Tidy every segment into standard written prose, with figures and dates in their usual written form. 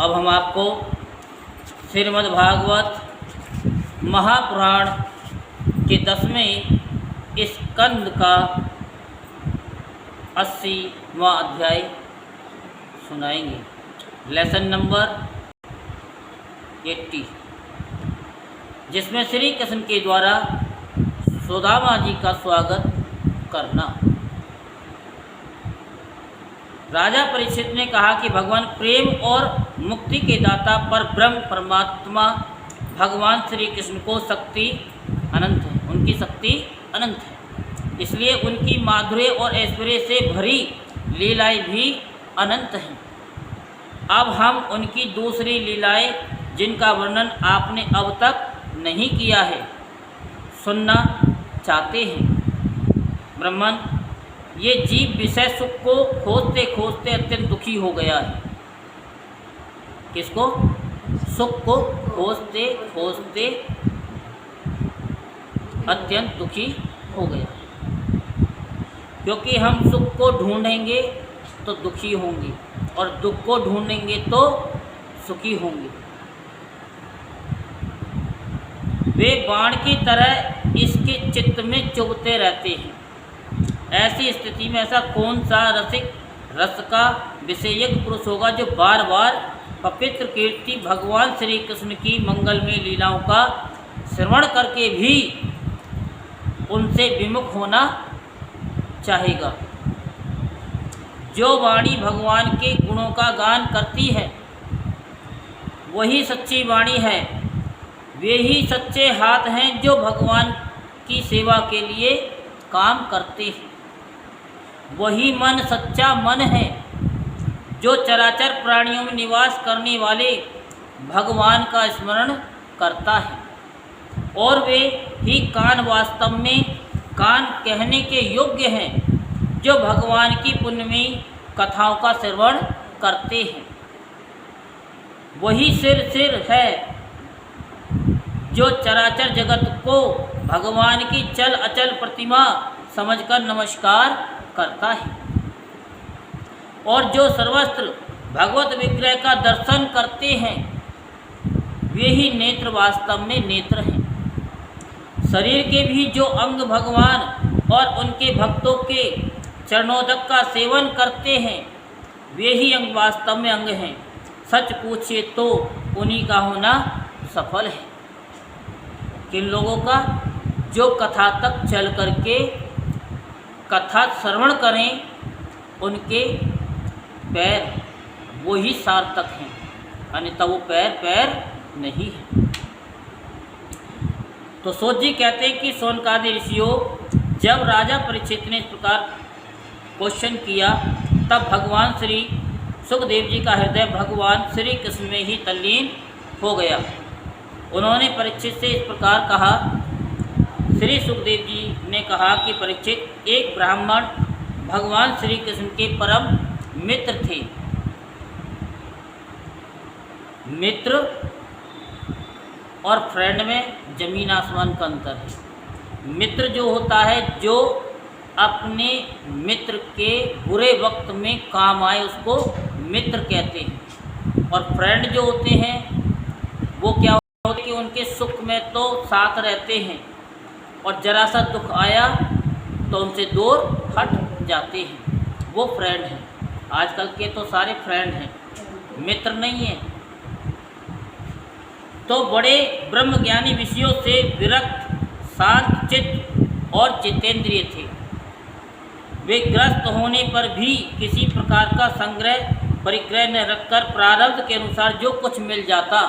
अब हम आपको श्रीमद्भागवत महापुराण के 10वें स्कंद का 80वां अध्याय सुनाएंगे। लेसन नंबर 80, जिसमें श्री कृष्ण के द्वारा सुदामा जी का स्वागत करना। राजा परीक्षित ने कहा कि भगवान प्रेम और मुक्ति के दाता पर ब्रह्म परमात्मा भगवान श्री कृष्ण को शक्ति अनंत है, उनकी शक्ति अनंत है, इसलिए उनकी माधुर्य और ऐश्वर्य से भरी लीलाएं भी अनंत हैं। अब हम उनकी दूसरी लीलाएं, जिनका वर्णन आपने अब तक नहीं किया है, सुनना चाहते हैं। ब्राह्मण, ये जीव विषय सुख को खोजते खोजते अत्यंत दुखी हो गया है। किसको? सुख को खोजते खोजते अत्यंत दुखी हो गया, क्योंकि हम सुख को ढूंढेंगे तो दुखी होंगे और दुख को ढूंढेंगे तो सुखी होंगे। वे बाण की तरह इसके चित्त में चुभते रहते हैं। ऐसी स्थिति में ऐसा कौन सा रसिक रस का विषयक पुरुष होगा जो बार बार पवित्र कीर्ति भगवान श्री कृष्ण की मंगलमय लीलाओं का श्रवण करके भी उनसे विमुख होना चाहेगा। जो वाणी भगवान के गुणों का गान करती है वही सच्ची वाणी है। वे ही सच्चे हाथ हैं जो भगवान की सेवा के लिए काम करते हैं। वही मन सच्चा मन है जो चराचर प्राणियों में निवास करने वाले भगवान का स्मरण करता है। और वे ही कान वास्तव में कान कहने के योग्य हैं जो भगवान की पुण्यमयी कथाओं का श्रवण करते हैं। वही सिर है जो चराचर जगत को भगवान की चल अचल प्रतिमा समझकर नमस्कार करता है। और जो सर्वत्र भगवत विग्रह का दर्शन करते हैं वे ही नेत्र वास्तव में नेत्र हैं। शरीर के भी जो अंग भगवान और उनके भक्तों के चरणोदक का सेवन करते हैं वे ही अंग वास्तव में अंग हैं। सच पूछिए तो उन्हीं का होना सफल है। किन लोगों का? जो कथा तक चल करके कथा श्रवण करें, उनके पैर वही सार्थक हैं, अन्यथा वो पैर नहीं है। तो सूत जी कहते हैं कि शौनकादि ऋषियों, जब राजा परीक्षित ने इस प्रकार क्वेश्चन किया तब भगवान श्री सुखदेव जी का हृदय भगवान श्री कृष्ण में ही तल्लीन हो गया। उन्होंने परीक्षित से इस प्रकार कहा। श्री सुखदेव जी ने कहा कि परीक्षित, एक ब्राह्मण भगवान श्री कृष्ण के परम मित्र थे। मित्र और फ्रेंड में जमीन आसमान का अंतर है। मित्र जो होता है जो अपने मित्र के बुरे वक्त में काम आए उसको मित्र कहते हैं। और फ्रेंड जो होते हैं वो क्या होते हैं कि उनके सुख में तो साथ रहते हैं और जरा सा दुख आया तो उनसे दूर हट जाते हैं, वो फ्रेंड हैं। आजकल के तो सारे फ्रेंड हैं, मित्र नहीं हैं। तो बड़े ब्रह्मज्ञानी विषयों से विरक्त, शांत चित्त और जितेंद्रिय थे। वे ग्रस्त होने पर भी किसी प्रकार का संग्रह परिग्रह न रखकर प्रारब्ध के अनुसार जो कुछ मिल जाता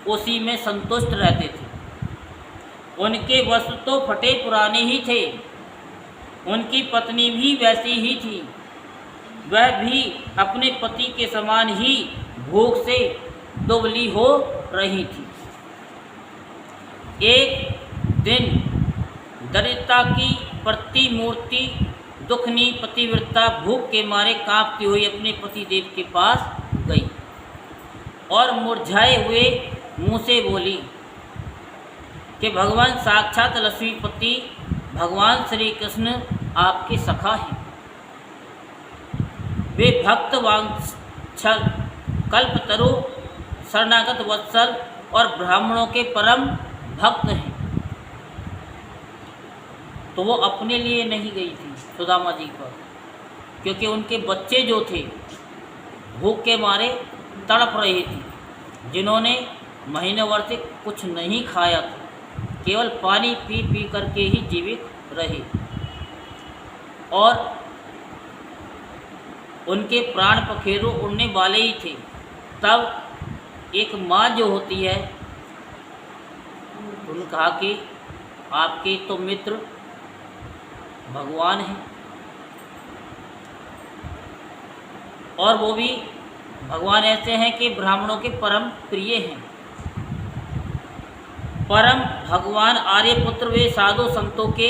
उसी में संतुष्ट रहते थे। उनके वस्त्र तो फटे पुराने ही थे। उनकी पत्नी भी वैसी ही थी। वह भी अपने पति के समान ही भूख से दुबली हो रही थी। एक दिन दरिद्रता की प्रतिमूर्ति दुखनी पतिव्रता भूख के मारे कांपती हुई अपने पतिदेव के पास गई और मुरझाए हुए मुँह से बोली कि भगवान साक्षात लक्ष्मीपति भगवान श्री कृष्ण आपके सखा हैं। वे भक्त वात्सल कल्पतरु, शरणागत वत्सल और ब्राह्मणों के परम भक्त हैं। तो वो अपने लिए नहीं गई थी सुदामा जी पर, क्योंकि उनके बच्चे जो थे भूख के मारे तड़प रहे थे, जिन्होंने महीने भर से कुछ नहीं खाया था, केवल पानी पी पी करके ही जीवित रहे, और उनके प्राण पखेरु उड़ने वाले ही थे। तब एक माँ जो होती है, उन्होंने कहा कि आपके तो मित्र भगवान हैं, और वो भी भगवान ऐसे हैं कि ब्राह्मणों के परम प्रिय हैं। परम भगवान आर्यपुत्र वे साधु संतों के,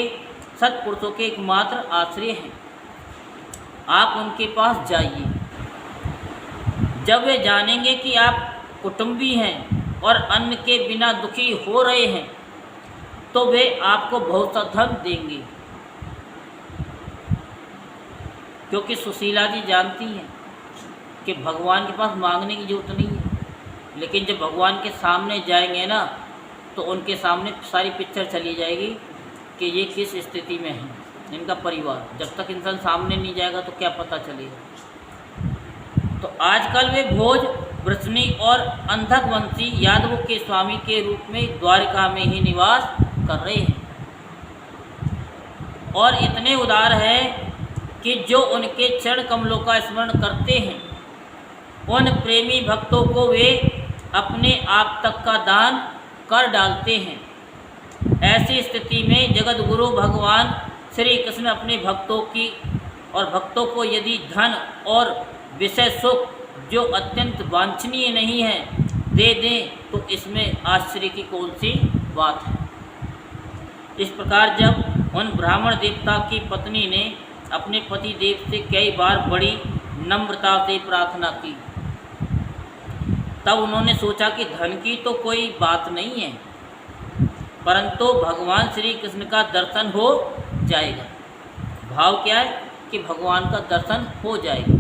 सत्पुरुषों के एकमात्र आश्रय हैं। आप उनके पास जाइए। जब वे जानेंगे कि आप कुटुंबी हैं और अन्न के बिना दुखी हो रहे हैं, तो वे आपको बहुत सा धन देंगे। क्योंकि सुशीला जी जानती हैं कि भगवान के पास मांगने की जरूरत नहीं है, लेकिन जब भगवान के सामने जाएंगे ना, तो उनके सामने सारी पिक्चर चली जाएगी कि ये किस स्थिति में है, इनका परिवार। जब तक इंसान सामने नहीं जाएगा तो क्या पता चलेगा। तो आजकल वे भोज, वृष्णि और अंधकवंशी यादवों के स्वामी के रूप में द्वारिका में ही निवास कर रहे हैं, और इतने उदार हैं कि जो उनके चरण कमलों का स्मरण करते हैं, उन प्रेमी भक्तों को वे अपने आप तक का दान कर डालते हैं। ऐसी स्थिति में जगत गुरु भगवान श्री कृष्ण अपने भक्तों की और भक्तों को यदि धन और विषय सुख, जो अत्यंत वांछनीय नहीं है, दे दें, तो इसमें आश्चर्य की कौन सी बात है। इस प्रकार जब उन ब्राह्मण देवता की पत्नी ने अपने पति देव से कई बार बड़ी नम्रता से प्रार्थना की, तब उन्होंने सोचा कि धन की तो कोई बात नहीं है, परंतु भगवान श्री कृष्ण का दर्शन हो जाएगा। भाव क्या है कि भगवान का दर्शन हो जाएगा।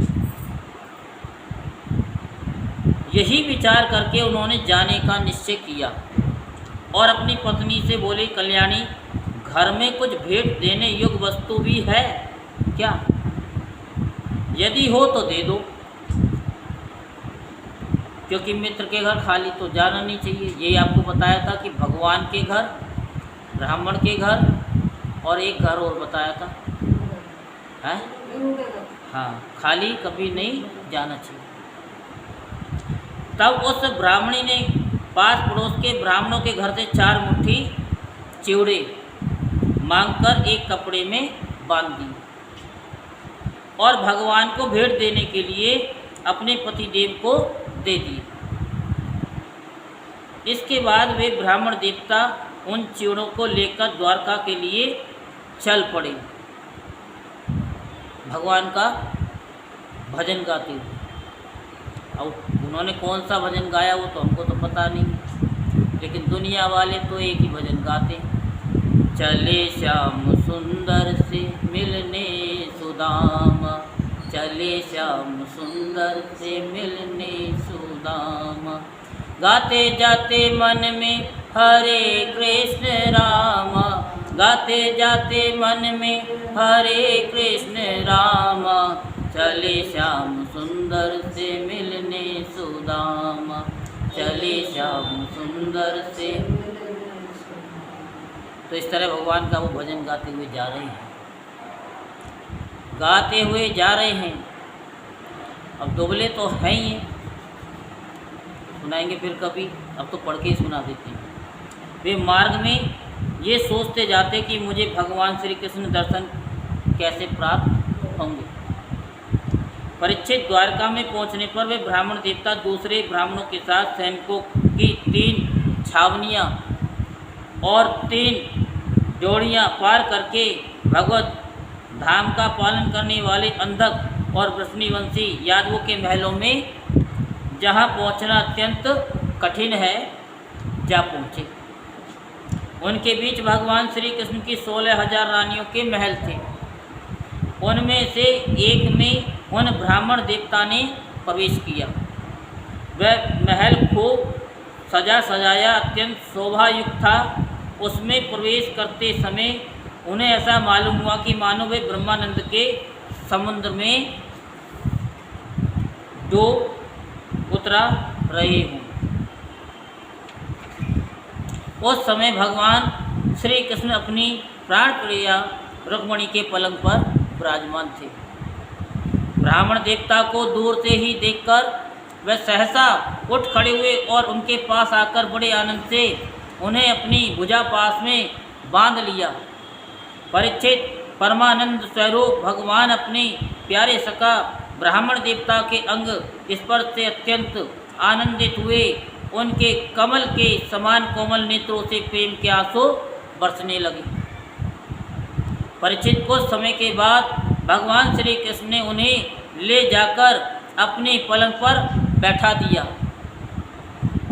यही विचार करके उन्होंने जाने का निश्चय किया और अपनी पत्नी से बोले, कल्याणी, घर में कुछ भेंट देने योग्य वस्तु भी है क्या? यदि हो तो दे दो, क्योंकि मित्र के घर खाली तो जाना नहीं चाहिए। यही आपको बताया था कि भगवान के घर, ब्राह्मण के घर, और एक घर और बताया था, है? हाँ, खाली कभी नहीं जाना चाहिए। तब उस ब्राह्मणी ने पास पड़ोस के ब्राह्मणों के घर से 4 मुट्ठी चिवड़े मांगकर एक कपड़े में बांध दी और भगवान को भेंट देने के लिए अपने पति देव को दे दिए। इसके बाद वे ब्राह्मण देवता उन चिवड़ों को लेकर द्वारका के लिए चल पड़े, भगवान का भजन गाते हुए। अब उन्होंने कौन सा भजन गाया वो तो हमको तो पता नहीं, लेकिन दुनिया वाले तो एक ही भजन गाते हैं, चले श्याम सुंदर से मिलने सुदामा, चले श्याम सुंदर से मिलने सुदामा, गाते जाते मन में हरे कृष्ण रामा, गाते जाते मन में हरे कृष्ण रामा, चले श्याम सुंदर से मिलने सुदामा, चले श्याम सुंदर से। तो इस तरह भगवान का वो भजन गाते हुए जा रहे हैं, गाते हुए जा रहे हैं। अब दुबले तो हैं ही, सुनाएंगे फिर कभी, अब तो पढ़ के ही सुना देते हैं। वे मार्ग में ये सोचते जाते कि मुझे भगवान श्री कृष्ण दर्शन कैसे प्राप्त होंगे। परीक्षित द्वारका में पहुंचने पर वे ब्राह्मण देवता दूसरे ब्राह्मणों के साथ सैनिकों की 3 छावनियां और 3 जोड़ियां पार करके भगवत धाम का पालन करने वाले अंधक और वृष्णिवंशी यादवों के महलों में, जहां पहुंचना अत्यंत कठिन है, जा पहुँचे। उनके बीच भगवान श्री कृष्ण की 16,000 रानियों के महल थे। उनमें से एक में उन ब्राह्मण देवता ने प्रवेश किया वह महल खूब सजा सजाया अत्यंत शोभायुक्त था। उसमें प्रवेश करते समय उन्हें ऐसा मालूम हुआ कि मानो वे ब्रह्मानंद के समुद्र में डूब उतरा रहे हों। उस समय भगवान श्री कृष्ण अपनी प्राण प्रिया रुक्मिणी के पलंग पर विराजमान थे। ब्राह्मण देवता को दूर से ही देखकर वह सहसा उठ खड़े हुए और उनके पास आकर बड़े आनंद से उन्हें अपनी भुजा पास में बांध लिया। परीक्षित परमानंद स्वरूप भगवान अपने प्यारे सखा ब्राह्मण देवता के अंग स्पर्श से अत्यंत आनंदित हुए। उनके कमल के समान कोमल नेत्रों से प्रेम के आंसू बरसने लगे। परीक्षित कुछ समय के बाद भगवान श्री कृष्ण ने उन्हें ले जाकर अपने पलंग पर बैठा दिया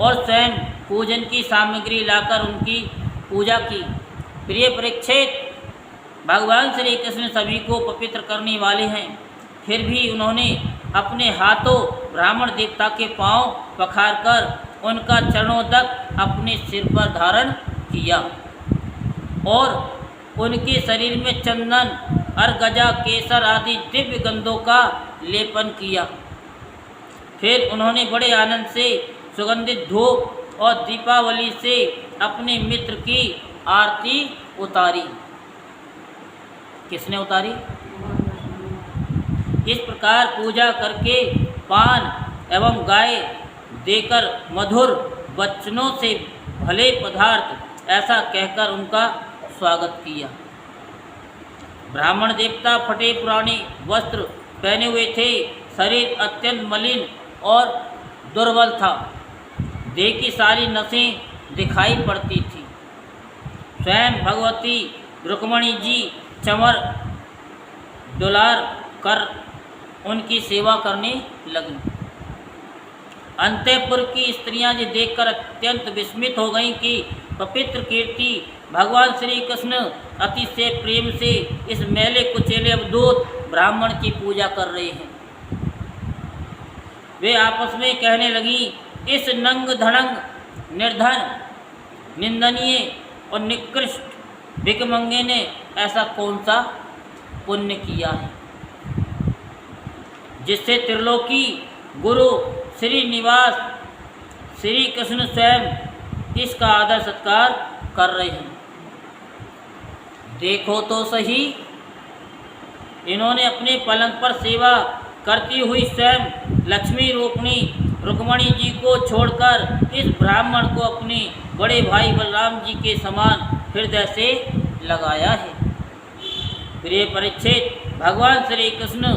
और स्वयं पूजन की सामग्री लाकर उनकी पूजा की। प्रिय परीक्षित, भगवान श्री कृष्ण सभी को पवित्र करने वाले हैं, फिर भी उन्होंने अपने हाथों ब्राह्मण देवता के पांव पखारकर उनका चरणों तक अपने सिर पर धारण किया और उनके शरीर में चंदन, अर्गजा, केसर आदि दिव्य गंधों का लेपन किया। फिर उन्होंने बड़े आनंद से सुगंधित धूप और दीपावली से अपने मित्र की आरती उतारी। किसने उतारी? इस प्रकार पूजा करके पान एवं गाय देकर मधुर वचनों से भले पदार्थ ऐसा कहकर उनका स्वागत किया। ब्राह्मण देवता फटे पुराने वस्त्र पहने हुए थे, शरीर अत्यंत मलिन और दुर्बल था, देह की सारी नसें दिखाई पड़ती थी। स्वयं भगवती रुक्मिणी जी चमर दुलार कर उनकी सेवा करने लगी। अंतःपुर की स्त्रियां ये देखकर अत्यंत विस्मित हो गईं कि पवित्र कीर्ति भगवान श्री कृष्ण अतिशय प्रेम से इस मैले कुचेले अवधूत ब्राह्मण की पूजा कर रहे हैं। वे आपस में कहने लगी, इस नंग धड़ंग निर्धन, निंदनीय और निकृष्ट भिखमंगे ने ऐसा कौन सा पुण्य किया है जिससे त्रिलोकी गुरु श्रीनिवास श्री कृष्ण स्वयं इसका आदर सत्कार कर रहे हैं। देखो तो सही, इन्होंने अपने पलंग पर सेवा करती हुई स्वयं लक्ष्मी रूपणी रुक्मिणी जी को छोड़कर इस ब्राह्मण को अपने बड़े भाई बलराम जी के समान हृदय से लगाया है। प्रिय परीक्षित, भगवान श्री कृष्ण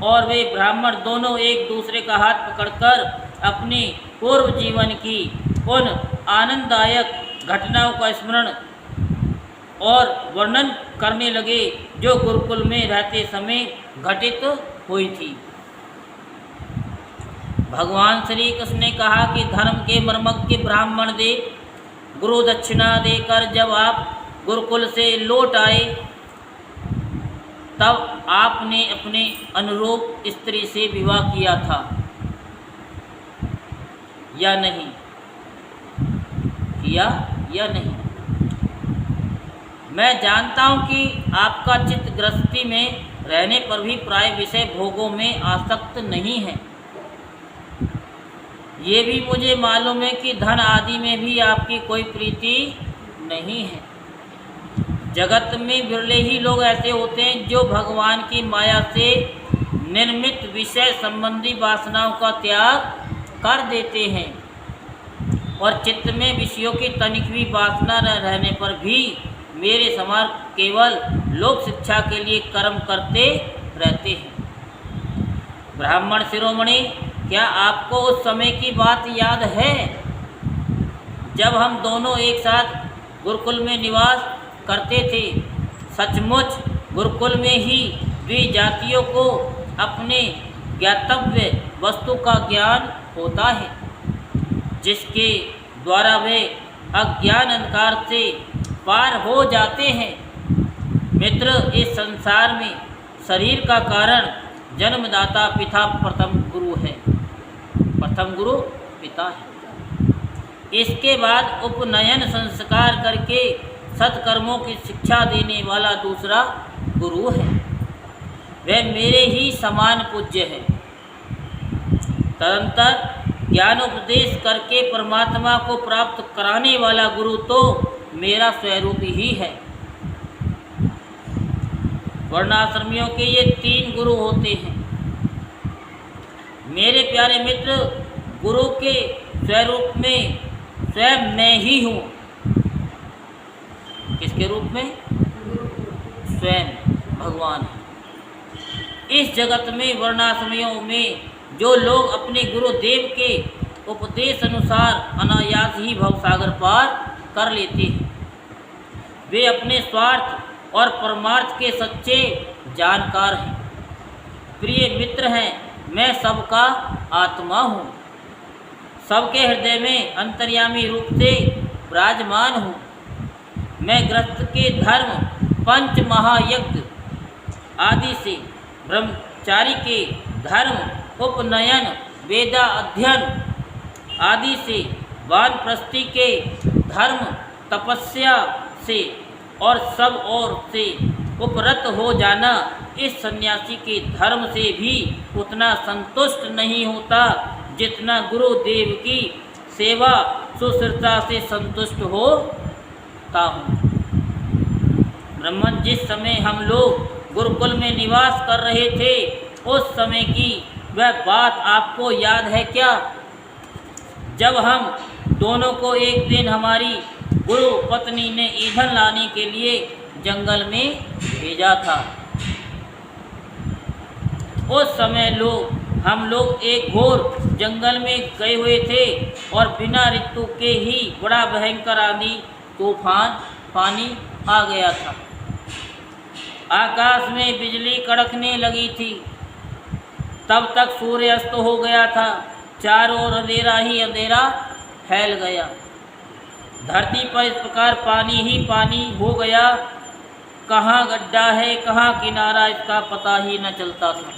और वे ब्राह्मण दोनों एक दूसरे का हाथ पकड़कर अपने पूर्व जीवन की उन आनंददायक घटनाओं का स्मरण और वर्णन करने लगे जो गुरुकुल में रहते समय घटित हुई थी। भगवान श्री कृष्ण ने कहा कि धर्म के मर्मज्ञ ब्राह्मण दे गुरु दक्षिणा देकर जब आप गुरुकुल से लौट आए तब आपने अपने अनुरूप स्त्री से विवाह किया था या नहीं? किया या नहीं? मैं जानता हूं कि आपका चित्त गृहस्थी में रहने पर भी प्राय विषय भोगों में आसक्त नहीं है। ये भी मुझे मालूम है कि धन आदि में भी आपकी कोई प्रीति नहीं है। जगत में बिरले ही लोग ऐसे होते हैं जो भगवान की माया से निर्मित विषय संबंधी वासनाओं का त्याग कर देते हैं और चित्त में विषयों की तनिक भी वासना न रहने पर भी मेरे समान केवल लोक शिक्षा के लिए कर्म करते रहते हैं। ब्राह्मण शिरोमणि, क्या आपको उस समय की बात याद है जब हम दोनों एक साथ गुरुकुल में निवास करते थे? सचमुच गुरुकुल में ही द्विजातियों को अपने ज्ञातव्य वस्तु का ज्ञान होता है, जिसके द्वारा वे अज्ञान अंधकार से पार हो जाते हैं। मित्र, इस संसार में शरीर का कारण जन्मदाता पिता प्रथम गुरु है। प्रथम गुरु पिता है। इसके बाद उपनयन संस्कार करके सत्कर्मों की शिक्षा देने वाला दूसरा गुरु है, वह मेरे ही समान पूज्य है। तदंतर ज्ञानोपदेश करके परमात्मा को प्राप्त कराने वाला गुरु तो मेरा स्वरूप ही है। वर्णाश्रमियों के ये 3 गुरु होते हैं। मेरे प्यारे मित्र, गुरु के स्वरूप में स्वयं मैं ही हूँ। किसके रूप में? स्वयं भगवान। इस जगत में वर्णाश्रमियों में जो लोग अपने गुरुदेव के उपदेश अनुसार अनायास ही भवसागर पार कर लेते हैं, वे अपने स्वार्थ और परमार्थ के सच्चे जानकार हैं। प्रिय मित्र हैं, मैं सबका आत्मा हूँ, सबके हृदय में अंतर्यामी रूप से विराजमान हूँ। मैं गृहस्थ के धर्म, 5 महायज्ञ आदि से, ब्रह्मचारी के धर्म, उपनयन, वेदा अध्ययन आदि से, वानप्रस्थी के धर्म, तपस्या से और सब ओर से उपरत हो जाना, इस सन्यासी के धर्म से भी उतना संतुष्ट नहीं होता जितना गुरुदेव की सेवा सुश्रुता से संतुष्ट होता हूँ। ब्रह्मन, जिस समय हम लोग गुरुकुल में निवास कर रहे थे, उस समय की वह बात आपको याद है क्या? जब हम दोनों को एक दिन हमारी गुरु पत्नी ने ईंधन लाने के लिए जंगल में भेजा था। उस समय हम लोग एक घोर जंगल में गए हुए थे और बिना ऋतु के ही बड़ा भयंकर आंधी तूफान पानी आ गया था। आकाश में बिजली कड़कने लगी थी। तब तक सूर्य अस्त हो गया था। चारों ओर अंधेरा ही अंधेरा फैल गया। धरती पर इस प्रकार पानी ही पानी हो गया, कहाँ गड्ढा है कहाँ किनारा इसका पता ही न चलता था।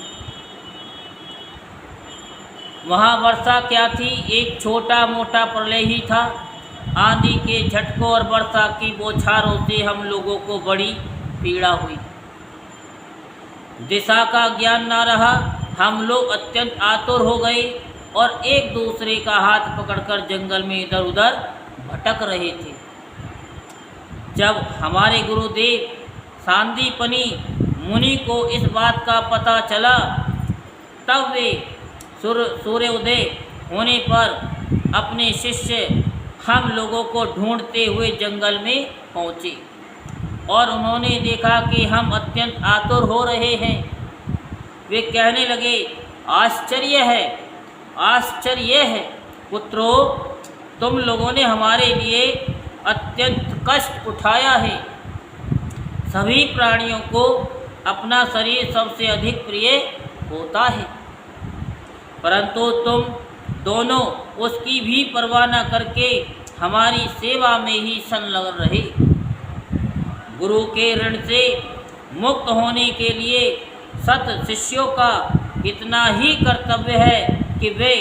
वहाँ वर्षा क्या थी, एक छोटा मोटा प्रलय ही था। आंधी के झटकों और वर्षा की बौछारों से हम लोगों को बड़ी पीड़ा हुई। दिशा का ज्ञान न रहा। हम लोग अत्यंत आतुर हो गए और एक दूसरे का हाथ पकड़कर जंगल में इधर उधर भटक रहे थे। जब हमारे गुरुदेव सांदीपनी मुनि को इस बात का पता चला, तब वे सूर्योदय होने पर अपने शिष्य हम लोगों को ढूंढते हुए जंगल में पहुँचे और उन्होंने देखा कि हम अत्यंत आतुर हो रहे हैं। वे कहने लगे, आश्चर्य है पुत्रों, तुम लोगों ने हमारे लिए अत्यंत कष्ट उठाया है। सभी प्राणियों को अपना शरीर सबसे अधिक प्रिय होता है, परंतु तुम दोनों उसकी भी परवाह न करके हमारी सेवा में ही संलग्न रहे। गुरु के ऋण से मुक्त होने के लिए सत शिष्यों का इतना ही कर्तव्य है कि वे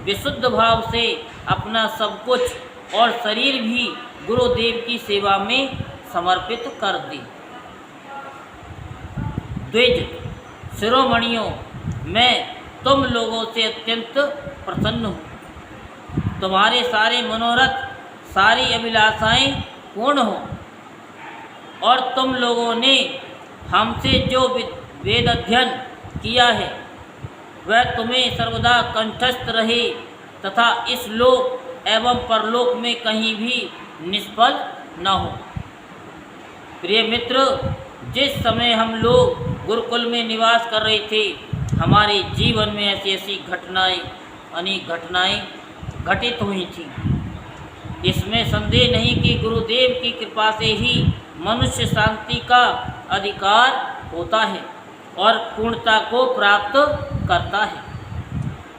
विशुद्ध भाव से अपना सब कुछ और शरीर भी गुरुदेव की सेवा में समर्पित कर दें। द्विज शिरोमणियों, मैं तुम लोगों से अत्यंत प्रसन्न हूँ। तुम्हारे सारे मनोरथ, सारी अभिलाषाएं पूर्ण हो और तुम लोगों ने हमसे जो वेद अध्ययन किया है वह तुम्हें सर्वदा कंठस्थ रहे तथा इस लोक एवं परलोक में कहीं भी निष्फल न हो। प्रिय मित्र, जिस समय हम लोग गुरुकुल में निवास कर रहे थे, हमारे जीवन में ऐसी ऐसी घटनाएं, अनेक घटनाएं घटित हुई थी। इसमें संदेह नहीं कि गुरुदेव की कृपा से ही मनुष्य शांति का अधिकार होता है और पूर्णता को प्राप्त करता है।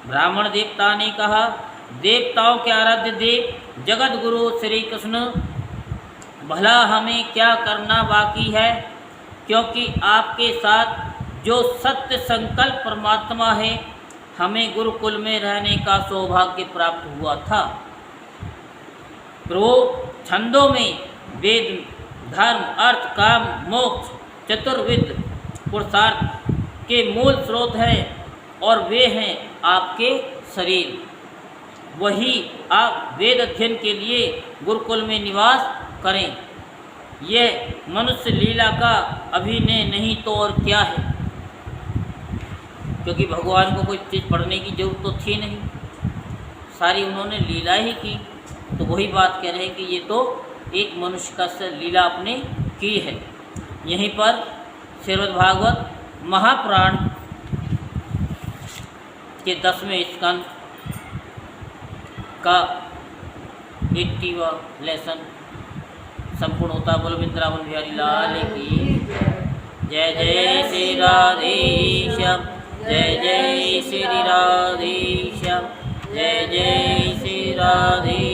ब्राह्मण देवता ने कहा, देवताओं के आराध्य देव जगत गुरु श्री कृष्ण, भला हमें क्या करना बाकी है, क्योंकि आपके साथ जो सत्य संकल्प परमात्मा है हमें गुरुकुल में रहने का सौभाग्य प्राप्त हुआ था। प्रभु छंदों में वेद, धर्म, अर्थ, काम, मोक्ष चतुर्विध पुरुषार्थ के मूल स्रोत हैं और वे हैं आपके शरीर। वही आप वेद अध्ययन के लिए गुरुकुल में निवास करें। यह मनुष्य लीला का अभिनय नहीं तो और क्या है, क्योंकि भगवान को कोई चीज़ पढ़ने की जरूरत तो थी नहीं, सारी उन्होंने लीला ही की। तो वही बात कह रहे हैं कि ये तो एक मनुष्य का लीला आपने की है। यहीं पर श्रीमद् भागवत महापुराण के 10वें स्कंद का 80वां लेसन संपूर्ण होता। बोलो वृंदावन बिहारी लाल की जय। जय श्री राधेश्याम, जय जय श्री राधेश्याम, जय जय श्री राधे।